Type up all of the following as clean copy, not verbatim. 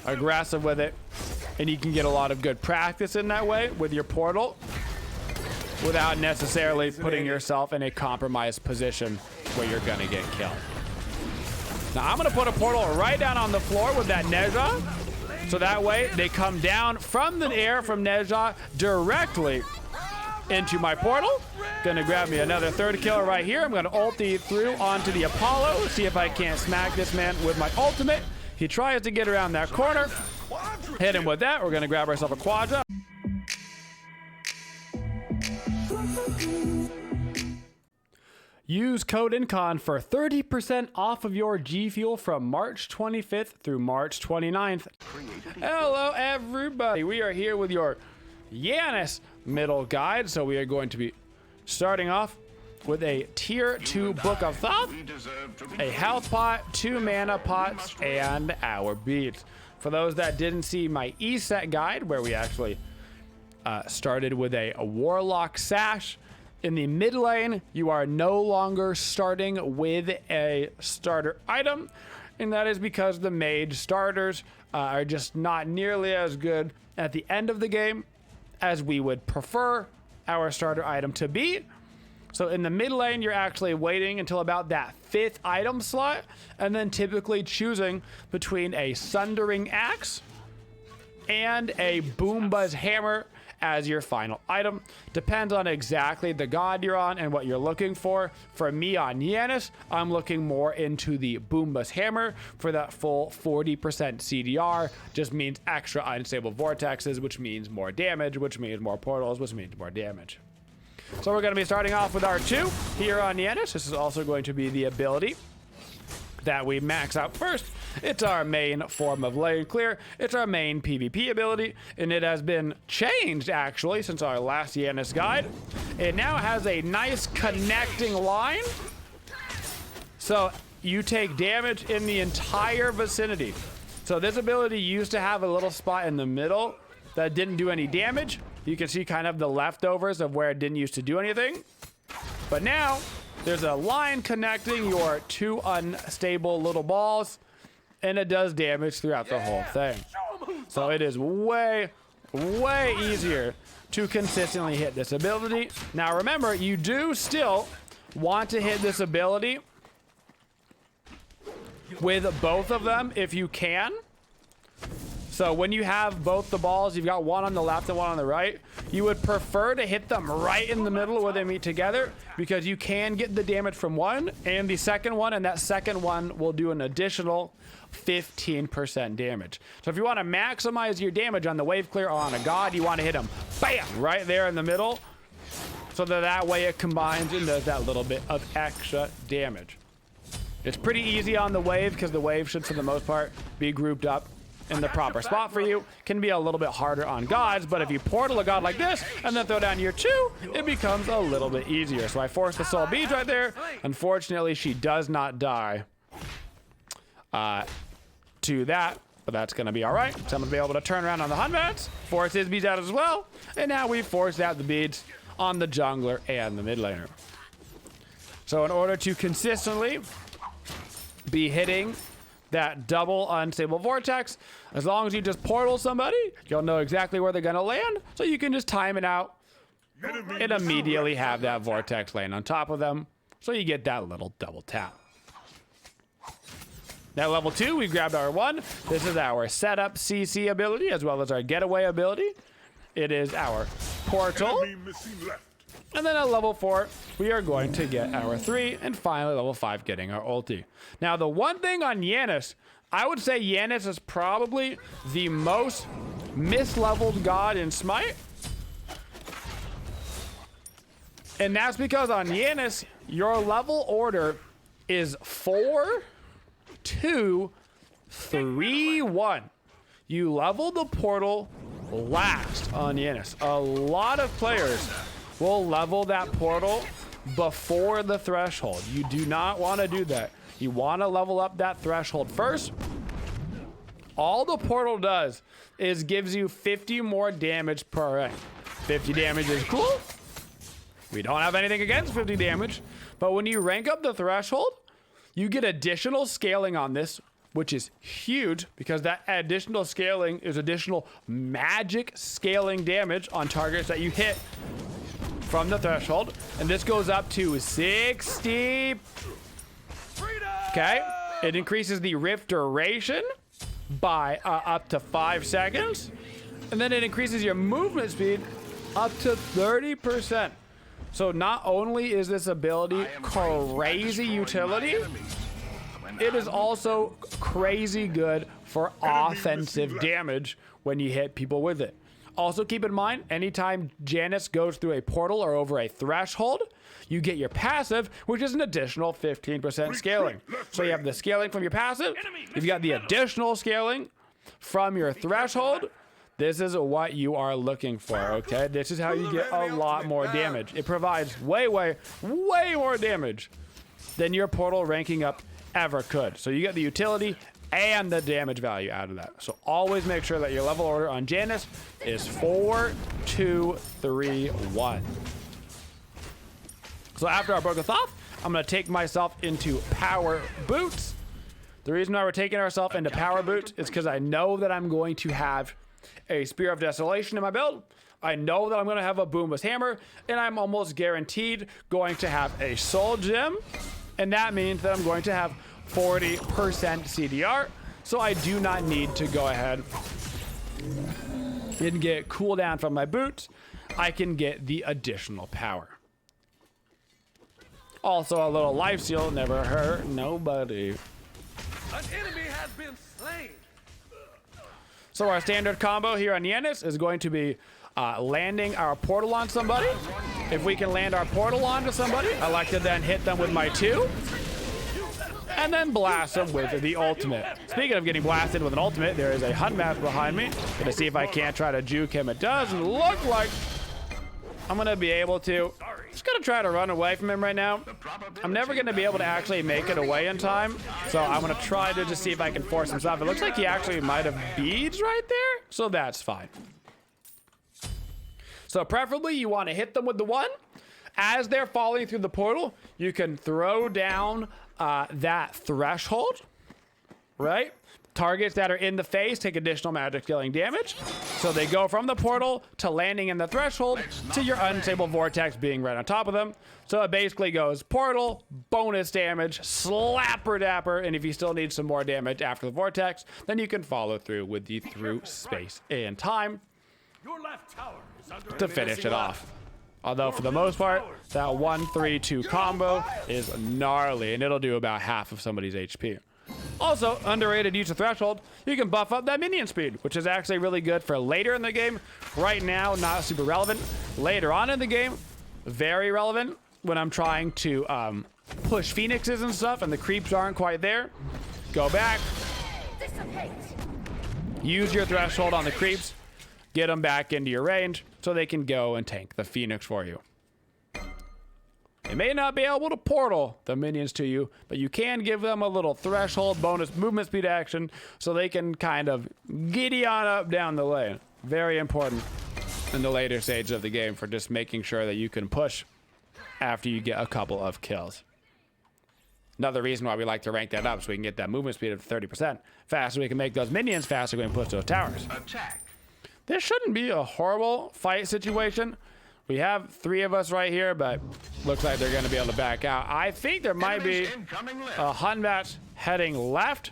aggressive with it, and you can get a lot of good practice in that way with your portal without necessarily putting yourself in a compromised position where you're gonna get killed. Now I'm gonna put a portal right down on the floor with that Neja, so that way they come down from the air from Neja directly into my portal. Gonna grab me another third kill right here. I'm gonna ulti through onto the Apollo, see if I can't smack this man with my ultimate. He tries to get around that corner. Hit him with that. We're gonna grab ourselves a quadra. Use code Incon for 30% off of your G Fuel from March 25th through March 29th. Hello, everybody. We are here with your Janus middle guide. So we are going to be starting off with a tier 2 Book of Thoth, a health pot, 2 mana pots, and our beads. For those that didn't see my E-set guide, where we actually started with a Warlock Sash, in the mid lane, you are no longer starting with a starter item, and that is because the mage starters are just not nearly as good at the end of the game as we would prefer our starter item to be. So in the mid lane, you're actually waiting until about that 5th item slot, and then typically choosing between a Sundering Axe and a Bumbas Hammer as your final item. Depends on exactly the god you're on and what you're looking for. For me on Janus, I'm looking more into the Bumbas Hammer for that full 40% CDR. Just means extra unstable vortexes, which means more damage, which means more portals, which means more damage. So we're going to be starting off with our 2 here on Janus. This is also going to be the ability that we max out first. It's our main form of lane clear. It's our main PvP ability, and it has been changed actually since our last Janus guide. It now has a nice connecting line, so you take damage in the entire vicinity. So this ability used to have a little spot in the middle that didn't do any damage. You can see kind of the leftovers of where it didn't used to do anything, but now there's a line connecting your 2 unstable little balls, and it does damage throughout the whole thing. So it is way easier to consistently hit this ability. Now remember, you do still want to hit this ability with both of them if you can. So when you have both the balls, you've got one on the left and one on the right, you would prefer to hit them right in the middle where they meet together, because you can get the damage from one and the second one, and that second one will do an additional 15% damage. So if you want to maximize your damage on the wave clear or on a god, you want to hit them bam right there in the middle, so that way it combines and does that little bit of extra damage. It's pretty easy on the wave because the wave should for the most part be grouped up in the proper spot for you. Can be a little bit harder on gods, but if you portal a god like this and then throw down your 2, it becomes a little bit easier. So I forced the soul beads right there. Unfortunately, she does not die to that, but that's gonna be all right. So I'm gonna be able to turn around on the Hunvats, force his beads out as well, and now we forced out the beads on the jungler and the mid laner. So in order to consistently be hitting that double unstable vortex, as long as you just portal somebody, you'll know exactly where they're gonna land, so you can just time it out and immediately have that vortex land on top of them, so you get that little double tap. Now level 2, we grabbed our 1. This is our setup CC ability as well as our getaway ability. It is our portal. And then at level 4, we are going to get our 3, and finally level 5 getting our ulti. Now the one thing on Janus, I would say Janus is probably the most misleveled god in Smite. And that's because on Janus, your level order is 4, 2, 3, 1. You level the portal last on Janus. A lot of players will level that portal before the threshold. You do not want to do that. You want to level up that threshold first. All the portal does is gives you 50 more damage per rank. 50 damage is cool. We don't have anything against 50 damage, but when you rank up the threshold, you get additional scaling on this which is huge because that additional scaling is additional magic scaling damage on targets that you hit from the threshold. And this goes up to 60. Okay. It increases the rift duration by up to 5 seconds. And then it increases your movement speed up to 30%. So not only is this ability crazy utility, it is also crazy good for offensive damage when you hit people with it. Also keep in mind, anytime Janus goes through a portal or over a threshold, you get your passive, which is an additional 15% scaling. So you have the scaling from your passive, you've got the additional scaling from your threshold. This is what you are looking for, okay? This is how you get a lot more damage. It provides way more damage than your portal ranking up ever could. So you get the utility and the damage value out of that. So always make sure that your level order on Janus is 4, 2, 3, 1. So after I broke the off, I'm gonna take myself into power boots. The reason why we're taking ourselves into power boots is because I know that I'm going to have a Spear of Desolation in my build. I know that I'm going to have a Bumbas hammer, and I'm almost guaranteed going to have a soul gem, and that means that I'm going to have 40% CDR, so I do not need to go ahead and get cooldown from my boots. I can get the additional power. Also, a little life steal never hurt nobody. An enemy has been slain. So our standard combo here on Janus is going to be landing our portal on somebody. If we can land our portal onto somebody, I like to then hit them with my 2. And then blast them with the ultimate. Speaking of getting blasted with an ultimate, there is a Hun map behind me. Gonna see if I can't try to juke him. It doesn't look like I'm gonna be able to. Just gonna try to run away from him right now. I'm never gonna be able to actually make it away in time, so I'm gonna try to just see if I can force him off. It looks like he actually might have beads right there, so that's fine. So preferably you want to hit them with the 1. As they're falling through the portal, you can throw down that threshold, right? Targets that are in the face take additional magic scaling damage. So they go from the portal to landing in the threshold to your unstable vortex being right on top of them. So it basically goes portal, bonus damage, slapper dapper, and if you still need some more damage after the vortex, then you can follow through with the through space and time to finish it off. Although for the most part, that 1-3-2 combo is gnarly, and it'll do about half of somebody's HP. Also, underrated use of threshold, you can buff up that minion speed, which is actually really good for later in the game. Right now, not super relevant. Later on in the game, very relevant when I'm trying to push phoenixes and stuff and the creeps aren't quite there. Go back, use your threshold on the creeps, get them back into your range so they can go and tank the phoenix for you. They may not be able to portal the minions to you, but you can give them a little threshold bonus movement speed action so they can kind of giddy on up down the lane. Very important in the later stage of the game for just making sure that you can push after you get a couple of kills. Another reason why we like to rank that up so we can get that movement speed of 30% faster. We can make those minions faster when we push those towers. Attack. This shouldn't be a horrible fight situation. We have 3 of us right here, but looks like they're going to be able to back out. I think there might be a Hun match heading left.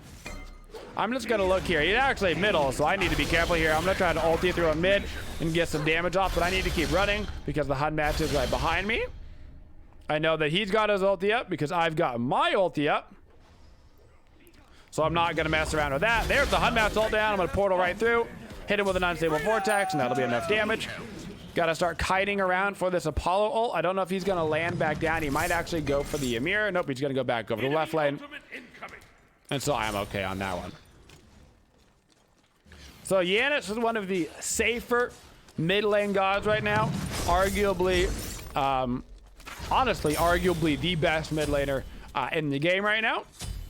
I'm just going to look here. He's actually middle, so I need to be careful here. I'm going to try to ulti through a mid and get some damage off, but I need to keep running because the Hun match is right behind me. I know that he's got his ulti up because I've got my ulti up. So I'm not going to mess around with that. There's the Hun match ult down. I'm going to portal right through, hit him with an unstable vortex, and that'll be enough damage. Got to start kiting around for this Apollo ult. I don't know if he's going to land back down. He might actually go for the Ymir. Nope, he's going to go back over to the left lane. And so I'm okay on that one. So Janus is one of the safer mid lane gods right now. Arguably, honestly, arguably the best mid laner in the game right now.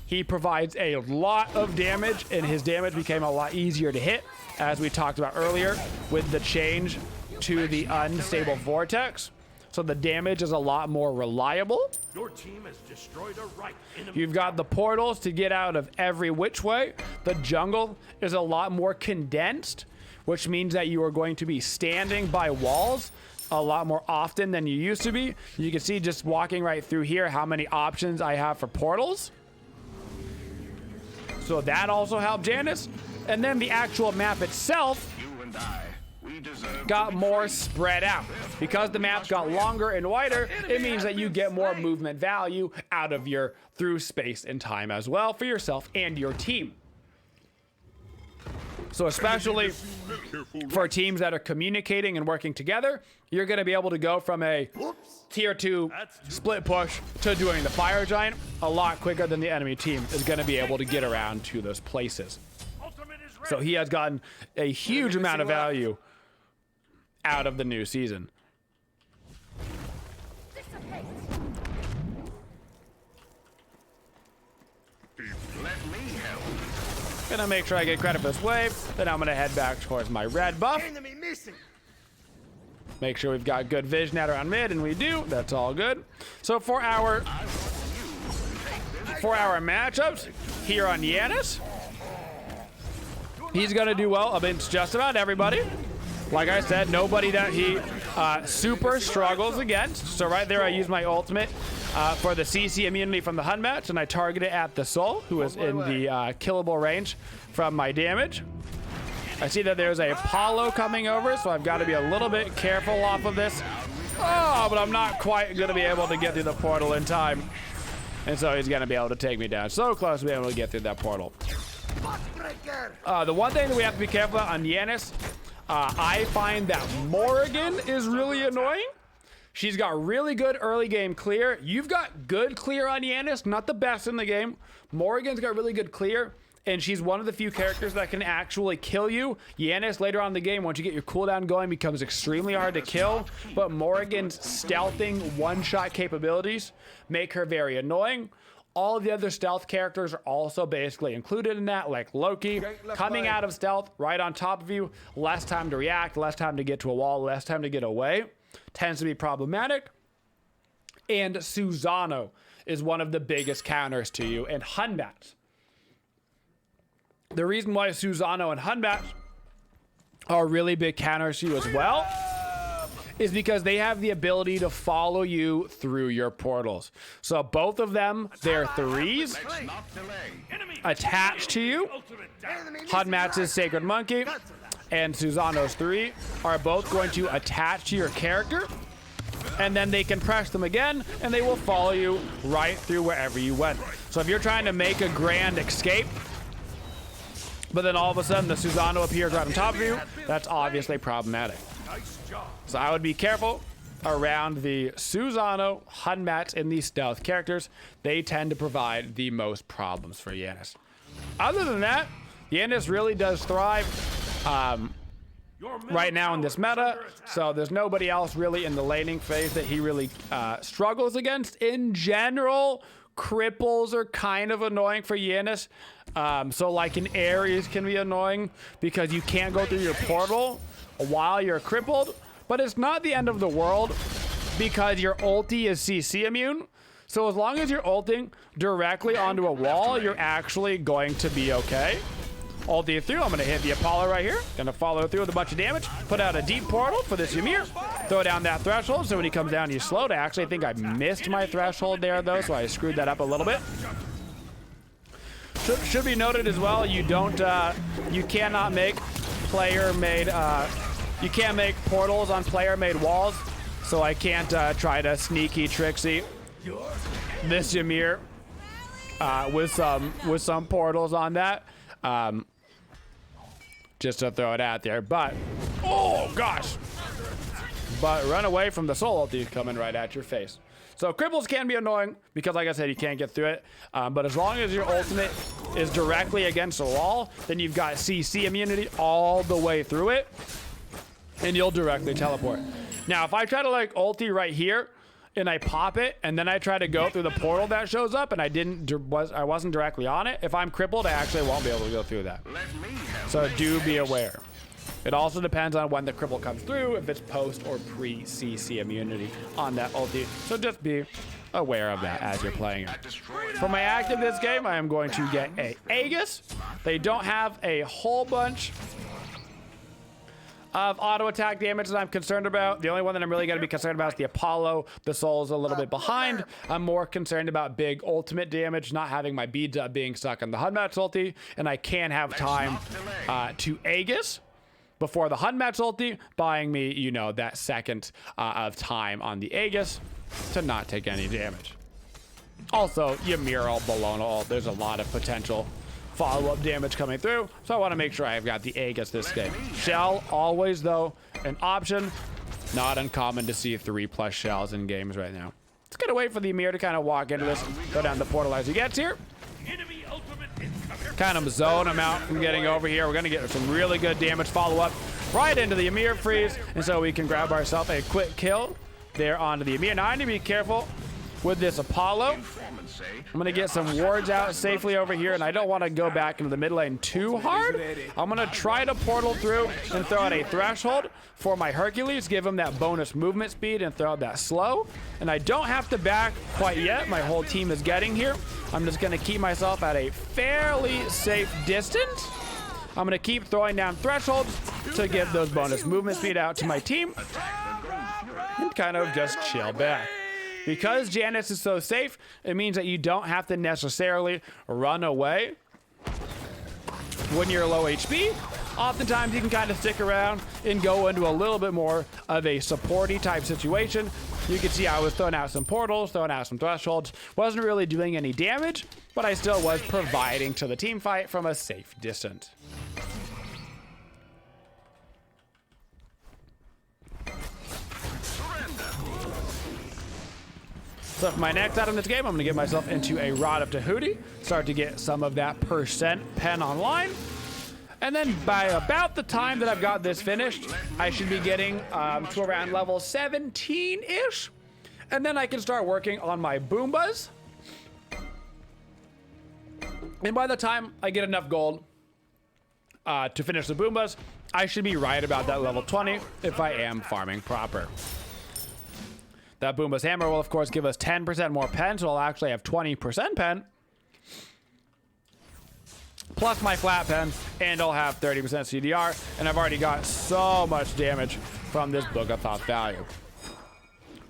He provides a lot of damage, and his damage became a lot easier to hit, as we talked about earlier, with the change to the unstable vortex. so the damage is a lot more reliable. Your team has destroyed a right enemy. You've got the portals to get out of every which way. The jungle is a lot more condensed, which means that you are going to be standing by walls a lot more often than you used to be. You can see just walking right through here how many options I have for portals. So that also helped Janus. And then the actual map itself got more spread out. Because the map got longer and wider, it means that you get more movement value out of your through space and time as well for yourself and your team. So especially for teams that are communicating and working together, you're going to be able to go from a tier 2 split push to doing the fire giant a lot quicker than the enemy team is going to be able to get around to those places. So he has gotten a huge amount of value out of the new season. Gonna make sure I get credit for this wave. Then I'm gonna head back towards my red buff. Make sure we've got good vision out around mid, and we do. That's all good. So for our matchups here on Janus, he's gonna do well against just about everybody. Like I said, nobody that he super struggles against. So right there, I use my ultimate for the CC immunity from the Hun match, and I target it at the Soul, who is in the killable range from my damage. I see that there's a Apollo coming over, so I've got to be a little bit careful off of this. Oh, but I'm not quite going to be able to get through the portal in time. And so he's going to be able to take me down. So close to being able to get through that portal. The one thing that we have to be careful about on Janus, I find that Morrigan is really annoying. She's got really good early game clear. You've got good clear on Janus, not the best in the game. Morrigan's got really good clear, and she's one of the few characters that can actually kill you. Janus, later on in the game, once you get your cooldown going, becomes extremely hard to kill, but Morrigan's stealthing one-shot capabilities make her very annoying. All of the other stealth characters are also basically included in that, like Loki, coming out of stealth right on top of you, less time to react, less time to get to a wall, less time to get away, tends to be problematic. And Susano is one of the biggest counters to you, and Hunbat. The reason why Susano and Hunbat are really big counters to you as well is because they have the ability to follow you through your portals. So both of them, their threes, attached to you. Hunbat's Sacred Monkey and Susano's 3 are both going to attach to your character, and then they can press them again, and they will follow you right through wherever you went. So if you're trying to make a grand escape, but then all of a sudden the Susano appears right on top of you, that's obviously problematic. So I would be careful around the Susano, Hunbat, and these stealth characters. They tend to provide the most problems for Janus. Other than that, Janus really does thrive right now in this meta, so there's nobody else really in the laning phase that he really struggles against. In general, cripples are kind of annoying for Janus. So like in Ares can be annoying because you can't go through your portal while you're crippled, but it's not the end of the world because your ulti is CC immune. So as long as you're ulting directly onto a wall, you're actually going to be okay. Ulti through, I'm gonna hit the Apollo right here. Gonna follow through with a bunch of damage. Put out a deep portal for this Ymir. Throw down that threshold, so when he comes down, he's slowed. I actually think I missed my threshold there though, so I screwed that up a little bit. Should be noted as well, you cannot make player-made, you can't make portals on player-made walls, so I can't try to sneaky tricksy this Ymir with some portals on that. Just to throw it out there, but oh gosh, but run away from the soul ulti coming right at your face. So cripples can be annoying because, like I said, you can't get through it, but as long as your ultimate is directly against the wall, then you've got CC immunity all the way through it, and you'll directly teleport. Now if I try to like ulti right here and I pop it, and then I try to go through the portal that shows up, and I wasn't directly on it, if I'm crippled, I actually won't be able to go through that. So do be aware. It also depends on when the cripple comes through, if it's post or pre-CC immunity on that ulti. So just be aware of that as you're playing it. For my active this game, I am going to get a Aegis. They don't have a whole bunch of auto attack damage that I'm concerned about. The only one that I'm really going to be concerned about is the Apollo. The Soul's a little bit behind. I'm more concerned about big ultimate damage, not having my beads up being stuck on the Hunmatch ulti, and I can have time to Aegis before the Hunmatch ulti, buying me, you know, that second of time on the Aegis to not take any damage. Also, Ymir ult, Bologna ult, there's a lot of potential follow-up damage coming through, so I want to make sure I've got the Aegis this game. Shell, always though, an option. Not uncommon to see 3+ shells in games right now. Let's get away for the Ymir to kind of walk into this, go down the portal as he gets here. Kind of zone him out from getting over here. We're going to get some really good damage follow-up right into the Ymir freeze, and so we can grab ourselves a quick kill there onto the Ymir. Now I need to be careful with this Apollo. I'm going to get some wards out safely over here, and I don't want to go back into the mid lane too hard. I'm going to try to portal through and throw out a threshold for my Hercules, give him that bonus movement speed and throw out that slow. And I don't have to back quite yet. My whole team is getting here. I'm just going to keep myself at a fairly safe distance. I'm going to keep throwing down thresholds to give those bonus movement speed out to my team and kind of just chill back. Because Janus is so safe, it means that you don't have to necessarily run away when you're low HP. Oftentimes you can kind of stick around and go into a little bit more of a supporty type situation. You can see I was throwing out some portals, throwing out some thresholds. Wasn't really doing any damage, but I still was providing to the team fight from a safe distance. So for my next item in this game, I'm going to get myself into a Rod of Tahuti, start to get some of that percent pen online. And then by about the time that I've got this finished, I should be getting to around level 17-ish. And then I can start working on my Bumbas. And by the time I get enough gold to finish the Bumbas, I should be right about that level 20 if I am farming proper. That Bumbas hammer will, of course, give us 10% more pen, so I'll actually have 20% pen. Plus my flat pen, and I'll have 30% CDR, and I've already got so much damage from this Book of Thought value.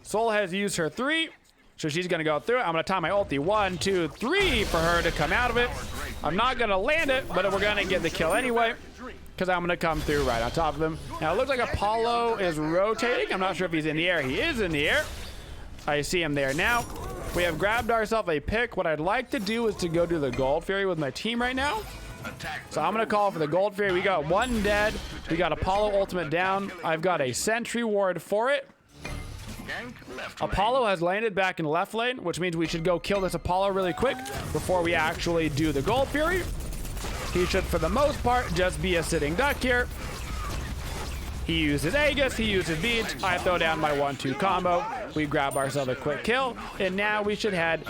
Soul has used her 3, so she's going to go through it. I'm going to time my ulti 1, 2, 3 for her to come out of it. I'm not going to land it, but we're going to get the kill anyway, because I'm going to come through right on top of him. Now, it looks like Apollo is rotating. I'm not sure if he's in the air. He is in the air. I see him there now. We have grabbed ourselves a pick. What I'd like to do is to go do the Gold Fury with my team right now. So I'm going to call for the Gold Fury. We got one dead. We got Apollo ultimate down. I've got a sentry ward for it. Apollo has landed back in left lane, which means we should go kill this Apollo really quick before we actually do the Gold Fury. He should, for the most part, just be a sitting duck here. He uses Aegis, he uses beads. I throw down my 1-2 combo. We grab ourselves a quick kill, and now we should head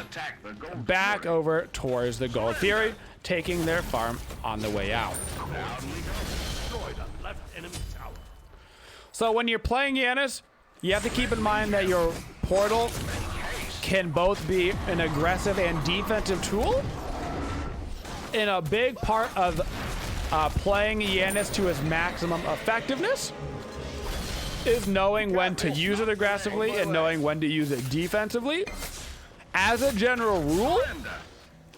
back over towards the Gold Fury, taking their farm on the way out. So when you're playing Janus, you have to keep in mind that your portal can both be an aggressive and defensive tool. And a big part of playing Janus to his maximum effectiveness is knowing when to use it aggressively and knowing when to use it defensively. As a general rule,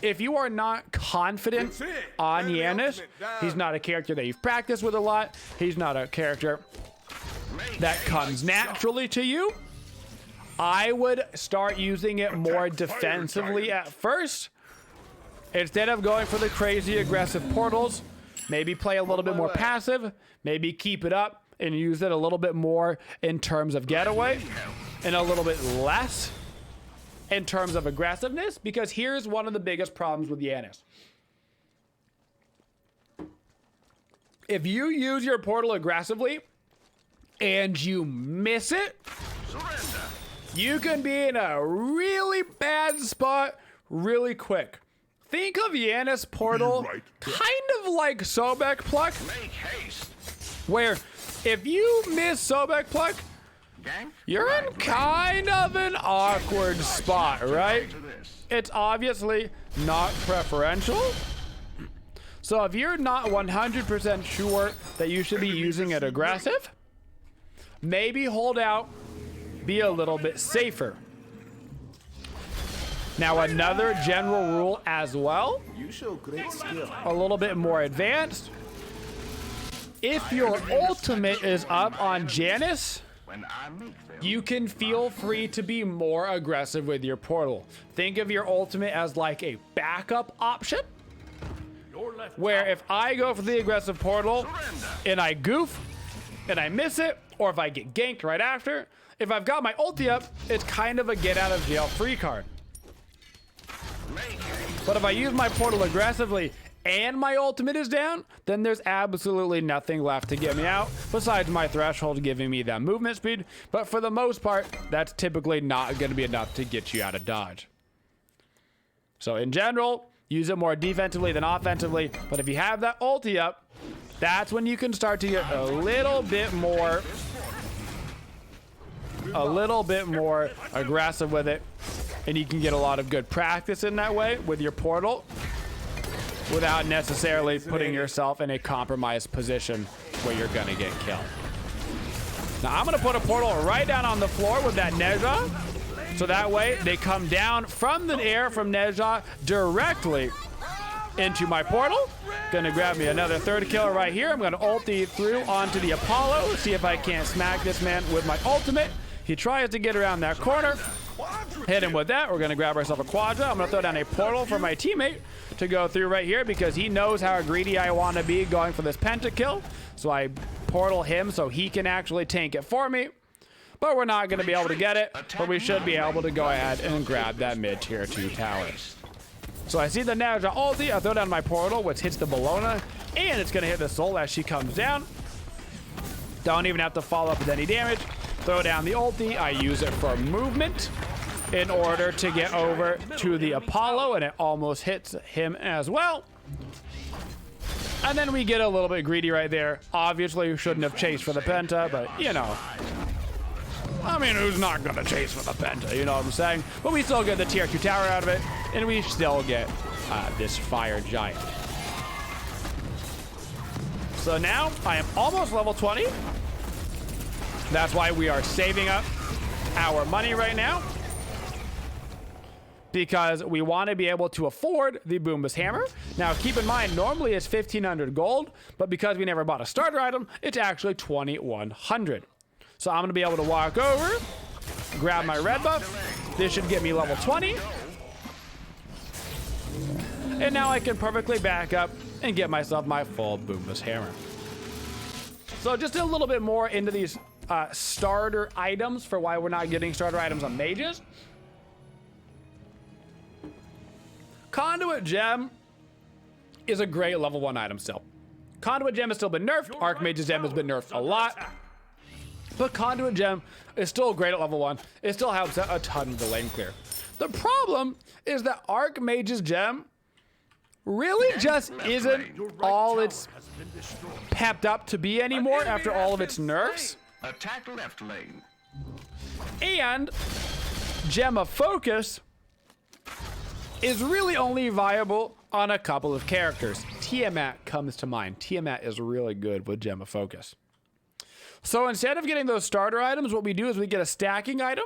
if you are not confident on Janus, he's not a character that you've practiced with a lot, he's not a character that comes naturally to you, I would start using it more defensively at first. Instead of going for the crazy aggressive portals, maybe play a little bit more passive, maybe keep it up and use it a little bit more in terms of getaway and a little bit less in terms of aggressiveness, because here's one of the biggest problems with Janus. If you use your portal aggressively and you miss it, you can be in a really bad spot really quick. Think of Janus portal kind of like Sobek Pluck. where if you miss Sobek Pluck, you're in kind of an awkward spot, right? It's obviously not preferential. So if you're not 100% sure that you should be using it aggressive, maybe hold out, be a little bit safer. Now another general rule as well, You show great skill. a little bit more advanced. If your ultimate is up on Janus, you can feel free to be more aggressive with your portal. Think of your ultimate as like a backup option, where if I go for the aggressive portal and I goof and I miss it, or if I get ganked right after, if I've got my ulti up, it's kind of a get out of jail free card. But if I use my portal aggressively and my ultimate is down, then there's absolutely nothing left to get me out besides my threshold giving me that movement speed. But for the most part, that's typically not going to be enough to get you out of dodge. So in general, use it more defensively than offensively. But if you have that ulti up, that's when you can start to get a little bit more aggressive with it. And you can get a lot of good practice in that way with your portal without necessarily putting yourself in a compromised position where you're gonna get killed. Now I'm gonna put a portal right down on the floor with that Neja, so that way they come down from the air from Neja directly into my portal. Gonna grab me another third kill right here. I'm gonna ulti through onto the Apollo, see if I can't smack this man with my ultimate. He tries to get around that corner. Hit him with that. We're going to grab ourselves a quadra. I'm going to throw down a portal for my teammate to go through right here because he knows how greedy I want to be going for this pentakill. So I portal him so he can actually tank it for me. But we're not going to be able to get it. But we should be able to go ahead and grab that mid-tier 2 tower. So I see the Neja ulti. I throw down my portal, which hits the Bologna. And it's going to hit the Soul as she comes down. Don't even have to follow up with any damage. Throw down the ulti. I use it for movement in order to get over to the Apollo, and it almost hits him as well. And then we get a little bit greedy right there. Obviously, we shouldn't have chased for the penta, but you know. I mean, who's not going to chase for the penta? You know what I'm saying? But we still get the tier 2 tower out of it, and we still get this fire giant. So now I am almost level 20. That's why we are saving up our money right now, because we want to be able to afford the Bumbas hammer. Now, keep in mind, normally it's 1,500 gold, but because we never bought a starter item, it's actually 2,100. So I'm going to be able to walk over, grab my red buff. This should get me level 20. And now I can perfectly back up and get myself my full Bumbas hammer. So just a little bit more into these starter items for why we're not getting starter items on mages. Conduit Gem is a great level 1 item still. Conduit Gem has still been nerfed. Archmage's Gem has been nerfed a lot. But Conduit Gem is still great at level 1. It still helps out a ton of the lane clear. The problem is that Archmage's Gem really just isn't all it's pepped up to be anymore after all of its nerfs. Attack left lane. And Gem of Focus is really only viable on a couple of characters. Tiamat comes to mind. Tiamat is really good with Gem of Focus. So instead of getting those starter items, what we do is we get a stacking item,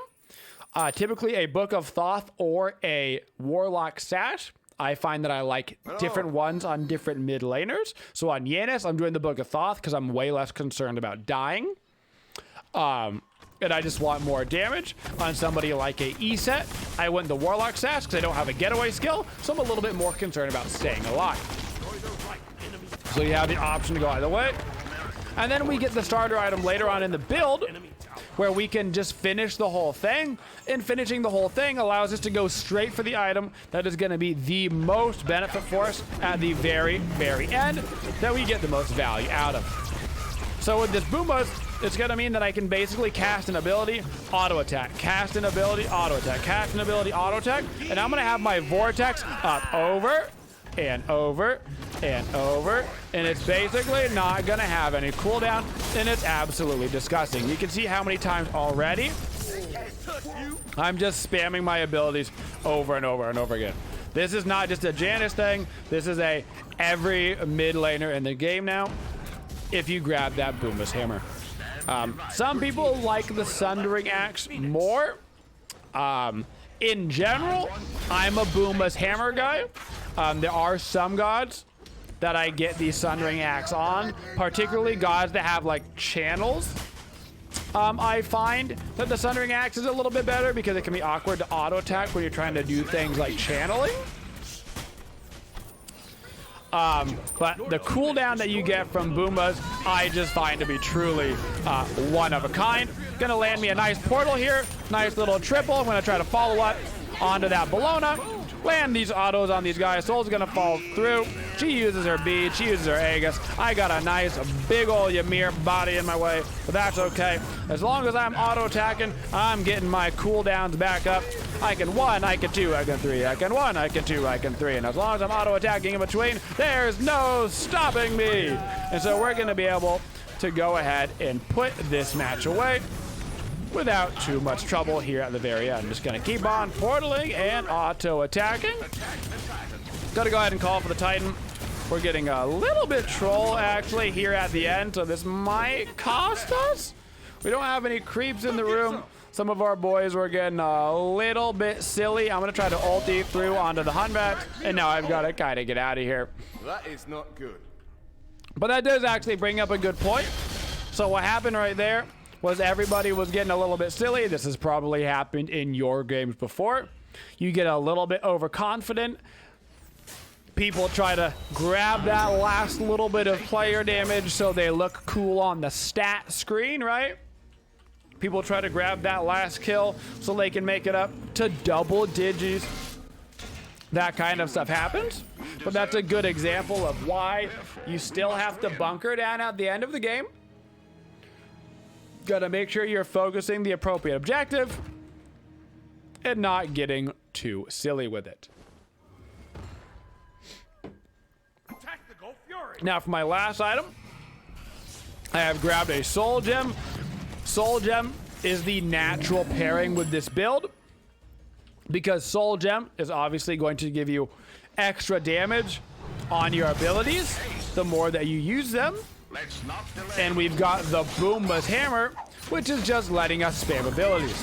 typically a Book of Thoth or a Warlock Sash. I find that I like different ones on different mid laners. So on Janus, I'm doing the Book of Thoth because I'm way less concerned about dying. And I just want more damage. On somebody like a E-set, I went the Warlock Sash because I don't have a getaway skill, so I'm a little bit more concerned about staying alive. So you have the option to go either way. And then we get the starter item later on in the build, where we can just finish the whole thing. And finishing the whole thing allows us to go straight for the item that is going to be the most benefit for us at the very, very end, that we get the most value out of. So with this Bumbas, it's going to mean that I can basically cast an ability, auto attack, cast an ability, auto attack, cast an ability, auto attack, and I'm going to have my Vortex up over and over and over, and it's basically not gonna have any cooldown, and it's absolutely disgusting. You can see how many times already I'm just spamming my abilities over and over and over again. This is not just a Janus thing. This is a every mid laner in the game now. If you grab that Bumbas hammer, some people like the Sundering Axe more. In general, I'm a Bumbas hammer guy. There are some gods that I get the Sundering Axe on, particularly gods that have like channels. I find that the Sundering Axe is a little bit better because it can be awkward to auto attack when you're trying to do things like channeling. But the cooldown that you get from Bumbas, I just find to be truly one of a kind. Gonna land me a nice portal here, nice little triple. I'm gonna try to follow up onto that Bologna. Land these autos on these guys. Soul's gonna fall through. She uses her bead, she uses her Aegis. I got a nice big ol' Ymir body in my way, but that's okay. As long as I'm auto attacking, I'm getting my cooldowns back up. I can 1, I can 2, I can 3, I can 1, I can 2, I can 3. And as long as I'm auto attacking in between, there's no stopping me. And so we're gonna be able to go ahead and put this match away without too much trouble here at the very end. I'm just gonna keep on portaling and auto attacking. Gotta go ahead and call for the Titan. We're getting a little bit troll actually here at the end, so this might cost us. We don't have any creeps in the room. Some of our boys were getting a little bit silly. I'm gonna try to ulti through onto the Hunbat, and now I've gotta kinda get out of here. That is not good. But that does actually bring up a good point. So what happened right there was everybody was getting a little bit silly. This has probably happened in your games before. You get a little bit overconfident. People try to grab that last little bit of player damage so they look cool on the stat screen, right? People try to grab that last kill so they can make it up to double digits. That kind of stuff happens. But that's a good example of why you still have to bunker down at the end of the game. Gotta make sure you're focusing the appropriate objective and not getting too silly with it. Tactical fury. Now for my last item, I have grabbed a Soul Gem. Soul Gem is the natural pairing with this build because Soul Gem is obviously going to give you extra damage on your abilities the more that you use them. And we've got the Bumbas hammer, which is just letting us spam abilities.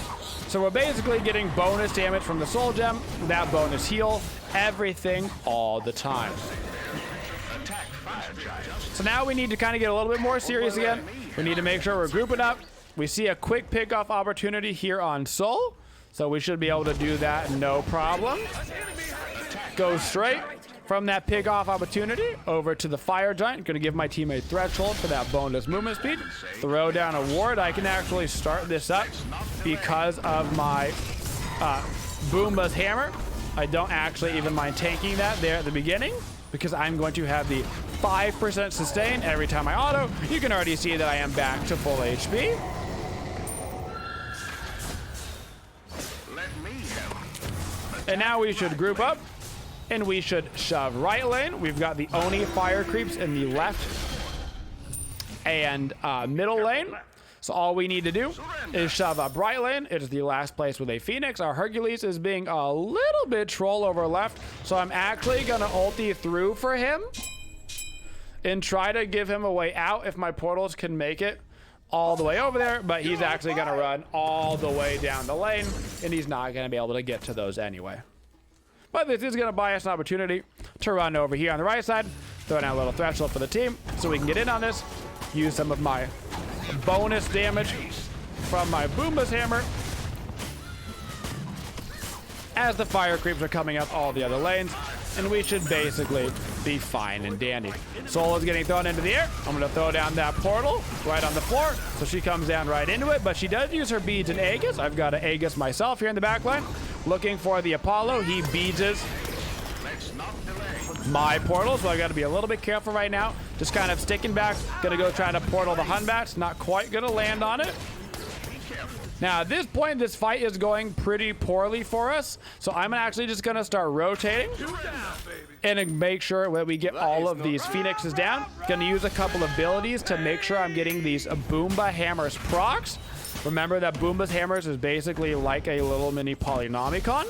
So we're basically getting bonus damage from the Soul Gem, that bonus heal, everything all the time. So now we need to kind of get a little bit more serious again. We need to make sure we're grouping up. We see a quick pickoff opportunity here on Soul, so we should be able to do that no problem. Go straight from that pickoff opportunity over to the Fire Giant. Gonna give my team a threshold for that bonus movement speed. Throw down a ward. I can actually start this up because of my Bumbas hammer. I don't actually even mind tanking that there at the beginning because I'm going to have the 5% sustain every time I auto. You can already see that I am back to full HP. And now we should group up and we should shove right lane. We've got the Oni fire creeps in the left and middle lane. So all we need to do is shove up right lane. It is the last place with a Phoenix. Our Hercules is being a little bit troll over left. So I'm actually gonna ulti through for him and try to give him a way out if my portals can make it all the way over there, but he's actually gonna run all the way down the lane and he's not gonna be able to get to those anyway. But this is gonna buy us an opportunity to run over here on the right side, throw down a little threshold for the team so we can get in on this, use some of my bonus damage from my Bumbas hammer as the fire creeps are coming up all the other lanes, and we should basically be fine and dandy. Soul is getting thrown into the air. I'm gonna throw down that portal right on the floor, so she comes down right into it, but she does use her beads and Aegis. I've got an Aegis myself here in the back line, looking for the Apollo. He beadses my portal, so I gotta be a little bit careful right now. Just kind of sticking back. Gonna go try to portal the Hunbats. Not quite gonna land on it. Now at this point, this fight is going pretty poorly for us. So I'm actually just gonna start rotating and make sure that we get all of these phoenixes down. Gonna use a couple abilities to make sure I'm getting these Boomba hammers procs. Remember that Boomba's hammers is basically like a little mini Polynomicon.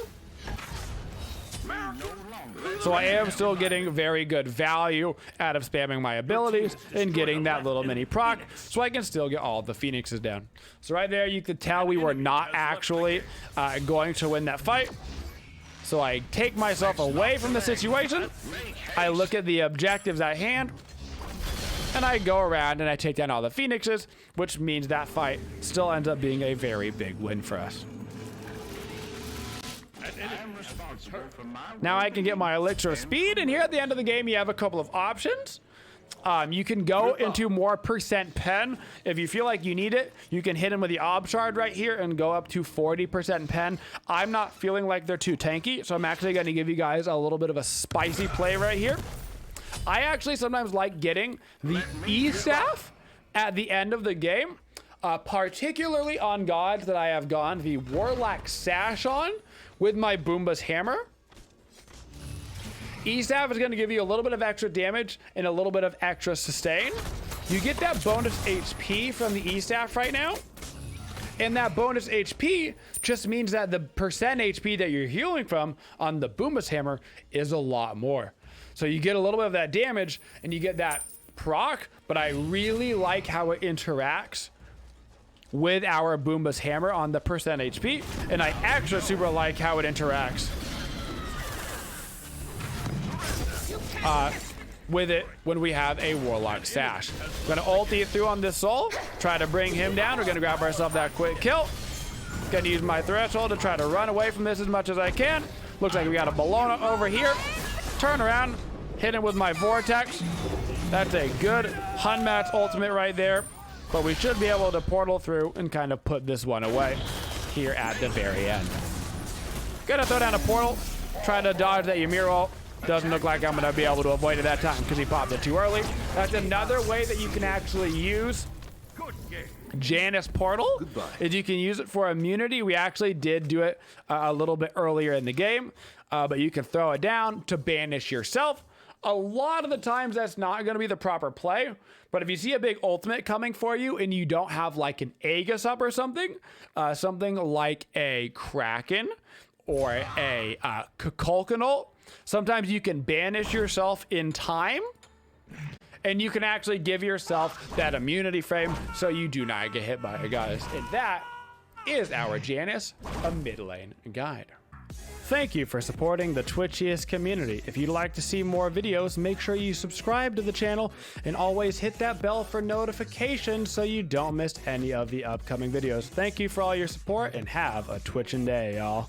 So I am still getting very good value out of spamming my abilities and getting that little mini proc, so I can still get all the phoenixes down. So right there, you could tell we were not actually going to win that fight. So I take myself away from the situation. I look at the objectives at hand, and I go around and I take down all the phoenixes, which means that fight still ends up being a very big win for us. Now I can get my elixir of speed, and here at the end of the game you have a couple of options. You can go into more percent pen if you feel like you need it. You can hit him with the ob shard right here and go up to 40% pen. I'm not feeling like they're too tanky, so I'm actually going to give you guys a little bit of a spicy play right here. I actually sometimes like getting the E-staff at the end of the game, particularly on gods that I have gone the Warlock Sash on with my Boomba's hammer. E-staff is going to give you a little bit of extra damage and a little bit of extra sustain. You get that bonus HP from the E-staff right now, and that bonus HP just means that the percent HP that you're healing from on the Boomba's hammer is a lot more. So you get a little bit of that damage and you get that proc, but I really like how it interacts with our Boomba's hammer on the percent HP, and I extra super like how it interacts with it when we have a Warlock Sash. I'm gonna ulti it through on this soul, try to bring him down. We're gonna grab ourselves that quick kill. Gonna use my threshold to try to run away from this as much as I can. Looks like we got a Bologna over here. Turn around, hit him with my vortex. That's a good Hunmat's ultimate right there. But we should be able to portal through and kind of put this one away here at the very end. Gonna throw down a portal, try to dodge that Ymir ult. Doesn't look like I'm gonna be able to avoid it that time because he popped it too early. That's another way that you can actually use Janus portal, is you can use it for immunity. We actually did do it a little bit earlier in the game, but you can throw it down to banish yourself. A lot of the times that's not going to be the proper play, but if you see a big ultimate coming for you and you don't have like an Aegis up or something, something like a Kraken or a Kukulkan ult, sometimes you can banish yourself in time and you can actually give yourself that immunity frame so you do not get hit by it, guys. And that is our Janus, a mid lane guide. Thank you for supporting the Twitchiest community. If you'd like to see more videos, make sure you subscribe to the channel and always hit that bell for notifications so you don't miss any of the upcoming videos. Thank you for all your support and have a twitching day, y'all.